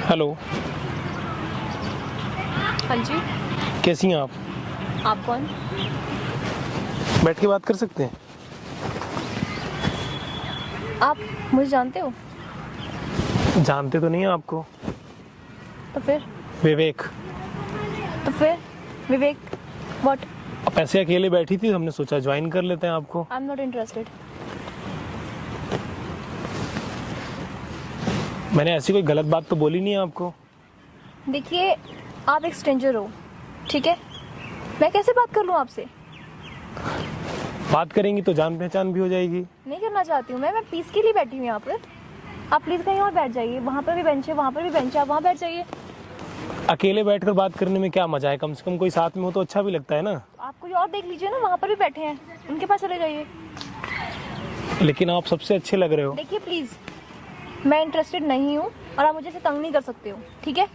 Hello. हाँ जी। कैसी हैं आप? आप कौन? बैठ के बात कर सकते हैं? आप मुझे जानते हो? जानते तो नहीं हैं आपको। तो फिर विवेक। विवेक व्हाट? आप ऐसे अकेले बैठी थी, हमने सोचा ज्वाइन कर लेते हैं आपको। I am not interested. मैंने ऐसी कोई गलत बात तो बोली नहीं है आपको। देखिए, आप एक स्ट्रेंजर हो, ठीक है? मैं कैसे बात कर लूँ आपसे? बात करेंगी तो जान पहचान भी हो जाएगी। नहीं करना चाहती हूँ मैं पीस के लिए बैठी हूँ यहाँ पर। आप प्लीज़ कहीं और बैठ जाइए। वहाँ पर भी बेंच है, वहाँ पर भी बेंच है, आप वहाँ बैठ जाइए। अकेले बैठकर बात करने में क्या मजा है? कम से कम कोई साथ में हो तो अच्छा भी लगता है ना। आप कोई और देख लीजिए ना, वहाँ पर भी बैठे हैं, उनके पास चले जाइए। लेकिन आप सबसे अच्छे लग रहे हो। देखिए प्लीज़, मैं इंटरेस्टेड नहीं हूँ और आप मुझे से तंग नहीं कर सकते हो, ठीक है?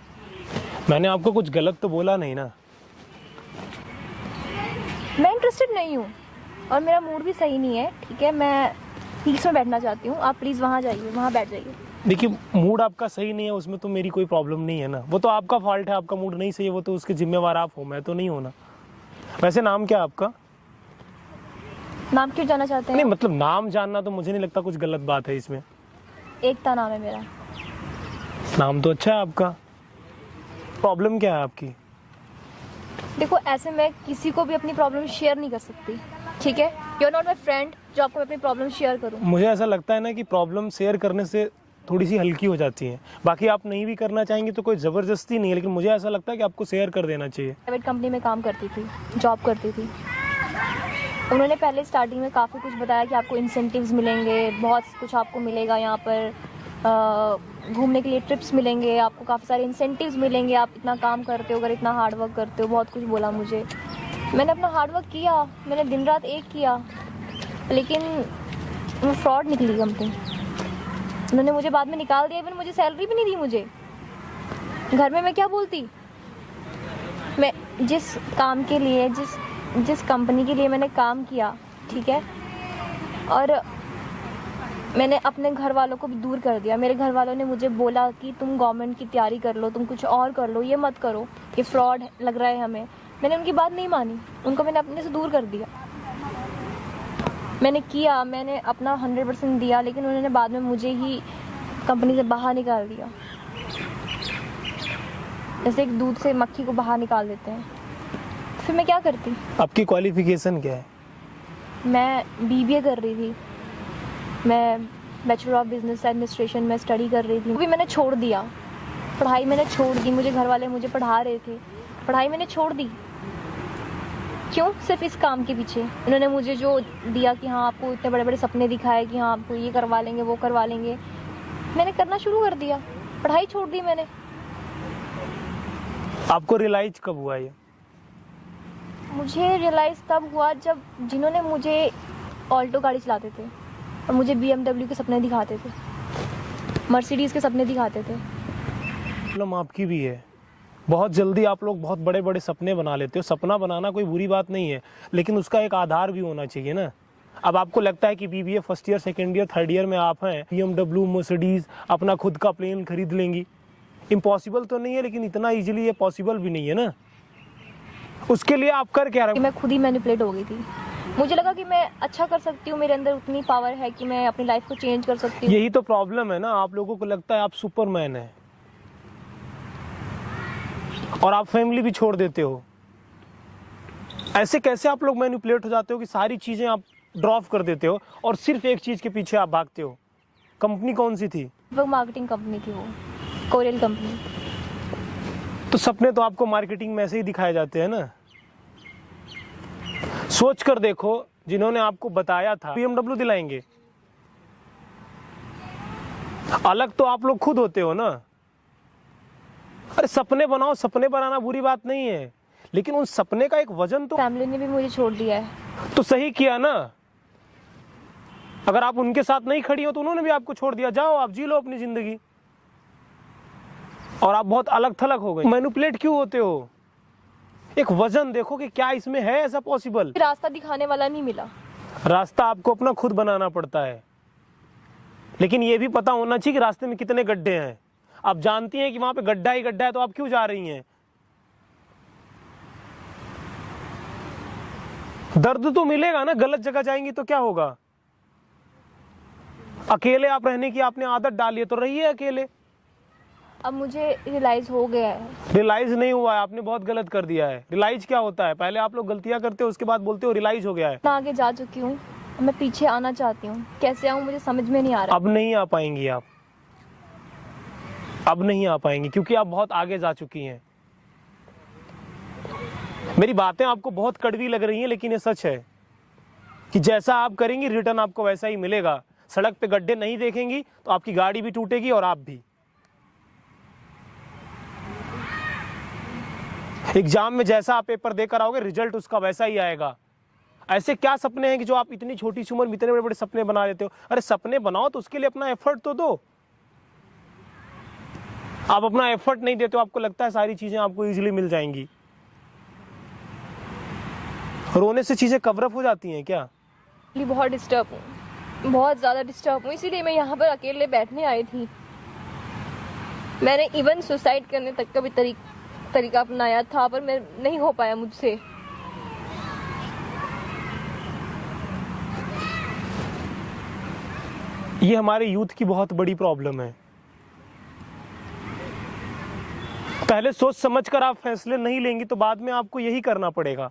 मैंने आपको कुछ गलत तो बोला नहीं ना। मैं इंटरेस्टेड नहीं हूँ और मेरा मूड भी सही नहीं है, ठीक है? मैं पीस में बैठना चाहती हूँ। आप प्लीज़ वहाँ जाइए, वहाँ बैठ जाइए। देखिए, मूड आपका सही नहीं है उसमें तो मेरी कोई प्रॉब्लम नहीं है ना। वो तो आपका फॉल्ट है, आपका मूड नहीं सही है, वो तो उसके जिम्मेवार आप हो, मैं तो नहीं हूँ ना। वैसे नाम क्या है आपका? नाम क्यों जानना चाहते हैं? नहीं मतलब नाम जानना तो मुझे नहीं लगता कुछ गलत बात है इसमें। एकता नाम है मेरा। नाम तो अच्छा है आपका। प्रॉब्लम क्या है आपकी? देखो, ऐसे मैं किसी को भी अपनी प्रॉब्लम शेयर नहीं कर सकती, ठीक है? You are not my friend जो आपको मैं अपनी प्रॉब्लम शेयर करूँ। मुझे ऐसा लगता है ना कि प्रॉब्लम शेयर करने से थोड़ी सी हल्की हो जाती है। बाकी आप नहीं भी करना चाहेंगे तो कोई ज़बरदस्ती नहीं है, लेकिन मुझे ऐसा लगता है कि आपको शेयर कर देना चाहिए। प्राइवेट कंपनी में काम करती थी, जॉब करती थी। उन्होंने पहले स्टार्टिंग में काफ़ी कुछ बताया कि आपको इंसेंटिव्स मिलेंगे, बहुत कुछ आपको मिलेगा यहाँ पर, घूमने के लिए ट्रिप्स मिलेंगे, आपको काफ़ी सारे इंसेंटिव्स मिलेंगे, आप इतना काम करते हो, अगर इतना हार्ड वर्क करते हो। बहुत कुछ बोला मुझे। मैंने अपना हार्ड वर्क किया, मैंने दिन रात एक किया, लेकिन वो फ्रॉड निकली कंपनी। उन्होंने मुझे बाद में निकाल दिया, इवन मुझे सैलरी भी नहीं दी मुझे। घर में मैं क्या बोलती? मैं जिस काम के लिए, जिस कंपनी के लिए मैंने काम किया, ठीक है, और मैंने अपने घर वालों को भी दूर कर दिया। मेरे घर वालों ने मुझे बोला कि तुम गवर्नमेंट की तैयारी कर लो, तुम कुछ और कर लो, ये मत करो, ये फ्रॉड लग रहा है हमें। मैंने उनकी बात नहीं मानी, उनको मैंने अपने से दूर कर दिया। मैंने किया, मैंने अपना 100% दिया, लेकिन उन्होंने बाद में मुझे ही कंपनी से बाहर निकाल दिया, जैसे एक दूध से मक्खी को बाहर निकाल देते हैं। फिर मैं क्या करती? आपकी क्वालिफिकेशन क्या है? मैं BBA कर रही थी, मैं बैचलर ऑफ बिजनेस एडमिनिस्ट्रेशन में स्टडी कर रही थी। वो भी मैंने छोड़ दिया, पढ़ाई मैंने छोड़ दी। मुझे घर वाले मुझे पढ़ा रहे थे, पढ़ाई मैंने छोड़ दी। क्यों? सिर्फ इस काम के पीछे। उन्होंने मुझे जो दिया कि हाँ आपको इतने बड़े बड़े सपने दिखाए कि हाँ आपको ये करवा लेंगे, वो करवा लेंगे, मैंने करना शुरू कर दिया, पढ़ाई छोड़ दी मैंने। आपको रियलाइज कब हुआ ये? मुझे रियलाइज़ तब हुआ जब जिन्होंने मुझे ऑल्टो गाड़ी चलाते थे और मुझे BMW के सपने दिखाते थे, मर्सिडीज़ के सपने दिखाते थे। प्रॉब्लम आपकी भी है। बहुत जल्दी आप लोग बहुत बड़े बड़े सपने बना लेते हो। सपना बनाना कोई बुरी बात नहीं है, लेकिन उसका एक आधार भी होना चाहिए ना। अब आपको लगता है कि BBA first year, second year, third year में आप हैं, BMW, मर्सिडीज, अपना खुद का प्लेन खरीद लेंगी। इम्पॉसिबल तो नहीं है, लेकिन इतना इजीली ये पॉसिबल भी नहीं है ना। उसके लिए आप कर क्या रहे हो? मैं खुद ही मैनिपुलेट हो गई थी। मुझे लगा कि मैं अच्छा कर सकती हूँ, मेरे अंदर उतनी पावर है कि मैं अपनी लाइफ को चेंज कर सकती हूँ। यही तो प्रॉब्लम है ना, आप लोगों को लगता है आप सुपरमैन है और आप फैमिली भी छोड़ देते हो। ऐसे कैसे आप लोग मैनिपुलेट हो जाते हो कि सारी चीजें आप ड्रॉप कर देते हो और सिर्फ एक चीज के पीछे आप भागते हो? कंपनी कौन सी थी? वो मार्केटिंग कंपनी थी, वो कोरियल कंपनी। तो सपने तो आपको मार्केटिंग में ऐसे ही दिखाए जाते हैं ना। सोच कर देखो, जिन्होंने आपको बताया था BMW दिलाएंगे, अलग तो आप लोग खुद होते हो ना। अरे सपने बनाओ, सपने बनाना बुरी बात नहीं है, लेकिन उन सपने का एक वजन तो। फैमिली ने भी मुझे छोड़ दिया है। तो सही किया ना। अगर आप उनके साथ नहीं खड़ी हो तो उन्होंने भी आपको छोड़ दिया। जाओ आप जी लो अपनी जिंदगी। और आप बहुत अलग थलग हो गए। मैनिपुलेट क्यों होते हो? एक वजन देखो कि क्या इसमें है ऐसा पॉसिबल। रास्ता दिखाने वाला नहीं मिला। रास्ता आपको अपना खुद बनाना पड़ता है, लेकिन ये भी पता होना चाहिए कि रास्ते में कितने गड्ढे हैं। आप जानती हैं कि वहां पे गड्ढा ही गड्ढा है, तो आप क्यों जा रही हैं? दर्द तो मिलेगा ना, गलत जगह जाएंगी तो क्या होगा? अकेले आप रहने की आपने आदत डाली है, तो रहिए अकेले। अब मुझे रियलाइज हो गया है। रियलाइज नहीं हुआ है, आपने बहुत गलत कर दिया है। रियलाइज क्या होता है? पहले आप लोग गलतियां करते हो, उसके बाद बोलते हो रियलाइज हो गया है। मैं आगे जा चुकी हूँ, मैं पीछे आना चाहती हूँ। कैसे आऊँ मुझे समझ में नहीं आ रहा। अब नहीं आ पाएंगी आप, अब नहीं आ पाएंगी, क्योंकि आप बहुत आगे जा चुकी हैं। मेरी बातें आपको बहुत कड़वी लग रही हैं, लेकिन ये सच है कि जैसा आप करेंगी रिटर्न आपको वैसा ही मिलेगा। सड़क पे गड्ढे नहीं देखेंगी तो आपकी गाड़ी भी टूटेगी और आप भी। एग्जाम में जैसा आप पेपर देकर आओगे, रिजल्ट उसका वैसा ही आएगा। ऐसे क्या सपने हैं कि जो आप इतनी छोटी सी उम्र में इतने बड़े बड़े सपने बना लेते हो? अरे सपने बनाओ तो उसके लिए अपना एफर्ट तो दो। आप अपना एफर्ट नहीं देते हो, आपको लगता है सारी चीजें आपको इजीली मिल जाएंगी। रोने से चीजें कवर अप हो जाती हैं क्या? बहुत डिस्टर्ब हूँ, बहुत ज़्यादा डिस्टर्ब हूँ, इसीलिए मैं यहाँ पर अकेले बैठने आई थी। मैंने इवन सुसाइड करने तक का भी तरीका अपनाया था, पर मैं नहीं हो पाया मुझसे। ये हमारे यूथ की बहुत बड़ी प्रॉब्लम है। पहले सोच समझकर आप फैसले नहीं लेंगी तो बाद में आपको यही करना पड़ेगा।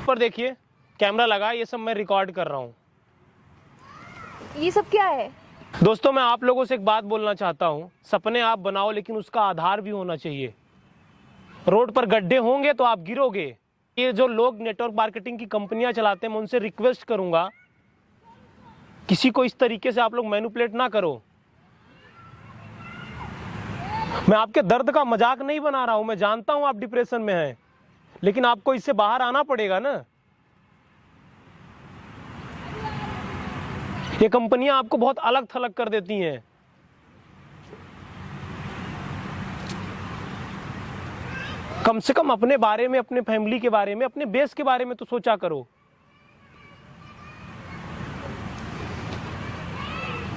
पर देखिए, कैमरा लगा, ये सब मैं रिकॉर्ड कर रहा हूँ। ये सब क्या है? दोस्तों, मैं आप लोगों से एक बात बोलना चाहता हूँ। सपने आप बनाओ, लेकिन उसका आधार भी होना चाहिए। रोड पर गड्ढे होंगे तो आप गिरोगे। ये जो लोग नेटवर्क मार्केटिंग की कंपनियां चलाते हैं, मैं उनसे रिक्वेस्ट करूंगा, किसी को इस तरीके से आप लोग मैनिपुलेट ना करो। मैं आपके दर्द का मजाक नहीं बना रहा हूं, मैं जानता हूं आप डिप्रेशन में हैं, लेकिन आपको इससे बाहर आना पड़ेगा ना। ये कंपनियां आपको बहुत अलग थलग कर देती हैं। कम से कम अपने बारे में, अपने फैमिली के बारे में, अपने बेस के बारे में तो सोचा करो।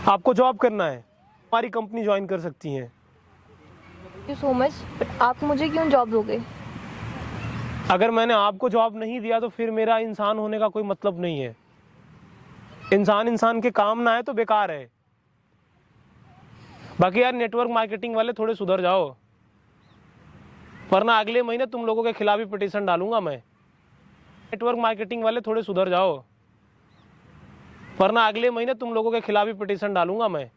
आपको जॉब करना है, हमारी कंपनी ज्वाइन कर सकती हैं। Thank you so much, but आप मुझे क्यों जॉब दोगे? अगर मैंने आपको जॉब नहीं दिया तो फिर मेरा इंसान होने का कोई मतलब नहीं है। इंसान के काम ना है तो बेकार है। बाकी यार, नेटवर्क मार्केटिंग वाले थोड़े सुधर जाओ, वरना अगले महीने तुम लोगों के खिलाफ ही पिटीशन डालूंगा मैं। नेटवर्क मार्केटिंग वाले थोड़े सुधर जाओ, वरना अगले महीने तुम लोगों के खिलाफ ही पिटीशन डालूंगा मैं।